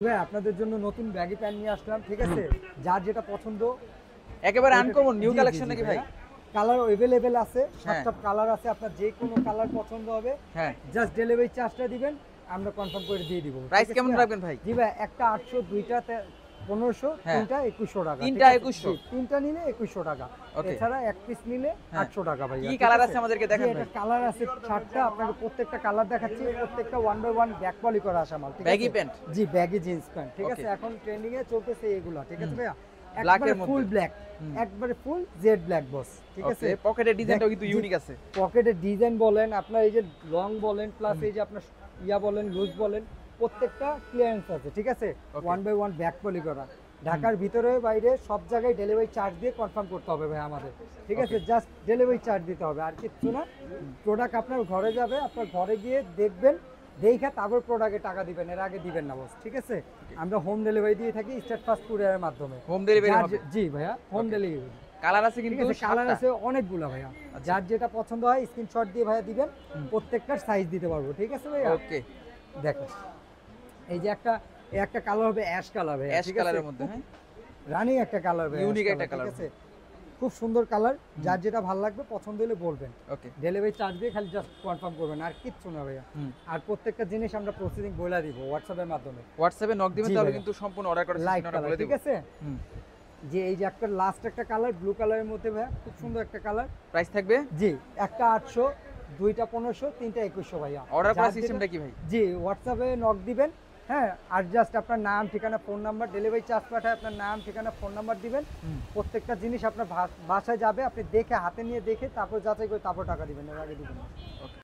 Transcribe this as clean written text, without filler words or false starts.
ভাই আপনাদের জন্য নতুন ব্যাগি প্যান্ট নিয়ে আসলাম, ঠিক আছে? যার যেটা পছন্দ একেবারে আনকমন নিউ কালেকশন নাকি ভাই? কালার अवेलेबल আছে, হ্যাঁ। সাতটা কালার আছে, আপনার যে কোনো কালার পছন্দ হবে হ্যাঁ। জাস্ট ডেলিভারি চার্জটা দিবেন, আমরা কনফার্ম করে দিয়ে দিব। প্রাইস কেমন রাখবেন ভাই? জি ভাই, একটা 800, দুইটা 1500, হ্যাঁ। তিনটা 2100 টাকা। তিনটা ঠিক আছে? 2100? জি, তিনটা নিলে 2100 টাকা। ওকে। এছাড়া এক পিস নিলে হ্যাঁ। 800 টাকা ভাই। কি কালার আছে আমাদেরকে দেখান ভাই। কালার আছে 7টা, আপনাকে প্রত্যেকটা কালার দেখাচ্ছি, প্রত্যেকটা 1 বাই 1 ব্যাক পলি করা আসা মাল, ঠিক আছে? Baggy pant? জি, ব্যাগি জিন্স প্যান্ট, ঠিক আছে? ওকে। এখন ট্রেন্ডিং এ চলতেছে এগুলা, ঠিক আছে ভাইয়া? ব্ল্যাক একবারে এর মধ্যে? ফুল ব্ল্যাক, হুম। একবারে ফুল জেড ব্ল্যাক বস, ঠিক আছে? ওকে, পকেটের ডিজাইনটাও কিন্তু জি, ইউনিক আছে। পকেটের ডিজাইন বলেন, আপনার এই যে লং বলেন, প্লাস এই যে আপনার ইয়া বলেন, লুজ বলেন, প্রত্যেকটা ক্লিয়ারেন্স আছে, ঠিক আছে? ওকে। 1 বাই 1 ব্যাক পলি করা। ঢাকার ভিতরে বাইরে সব জায়গায় ডেলিভারি চার্জ দিয়ে কনফার্ম করতে হবে ভাই আমাদের, ঠিক আছে? জাস্ট ডেলিভারি চার্জ দিতে হবে, আর কিচ্ছু না। প্রোডাক্ট আপনার ঘরে যাবে, আপনার ঘরে গিয়ে দেখবেন, দেখে তারপর প্রোডাক্টে টাকা দিবেন, এর আগে দিবেন না বস, ঠিক আছে? আমরা হোম ডেলিভারি দিয়ে থাকি স্টেট ফাস্ট কুরিয়ারের মাধ্যমে। হোম ডেলিভারি হবে? জি ভাইয়া, হোম Okay. ডেলিভারি। কালার আছে ঠিক কিন্তু আছে, কালার 7টা। আছে অনেকগুলা ভাইয়া। আচ্ছা। যার যেটা পছন্দ হয় স্ক্রিনশট দিয়ে ভাইয়া দিবেন, প্রত্যেকটার সাইজ দিতে পারবো, ঠিক আছে ভাইয়া? ওকে। দেখো, এই যে একটা কালার হবে অ্যাশ কালার ভাইয়া, অ্যাশ ঠিক আছে? কালারের মধ্যে, হ্যাঁ? রানিং একটা কালার ভাইয়া, Unique ash একটা color, colour। ঠিক আছে? খুব সুন্দর কালার, যার যেটা ভালো লাগবে পছন্দ হলে বলবেন। ওকে। ডেলিভারি চার্জ দিয়ে খালি জাস্ট কনফার্ম করবেন, আর কিচ্ছু না ভাইয়া। হুম। আর প্রত্যেকটা জিনিস আমরা প্রসেসিং বলে দিব হোয়াটসঅ্যাপের মাধ্যমে। হোয়াটসঅ্যাপে নক দিবেন জি তাহলে ভাইয়া। কিন্তু সম্পূর্ণ অর্ডার করার লাইট সিস্টেমটা কালার, বলে ঠিক দেব। আছে? হুম। যে এই যে একটা লাস্ট একটা কালার ব্লু কালারের মধ্যে ভাইয়া, খুব সুন্দর একটা কালার। প্রাইস থাকবে? জি, একটা 800, দুইটা 1500, তিনটা 2100 ভাইয়া। অর্ডার করার যার যেটা- সিস্টেমটা কি ভাই? জি, হোয়াটসঅ্যাপে নক দিবেন, হ্যাঁ? আর জাস্ট আপনার নাম, ঠিকানা, ফোন নাম্বার, ডেলিভারি চার্জ পাঠায় আপনার নাম, ঠিকানা, ফোন নাম্বার দিবেন। হুম। প্রত্যেকটা জিনিস আপনার বাসায় যাবে, আপনি দেখে হাতে নিয়ে দেখে তারপর যাচাই করে তারপর টাকা দিবেন, এর আগে দিবেন না।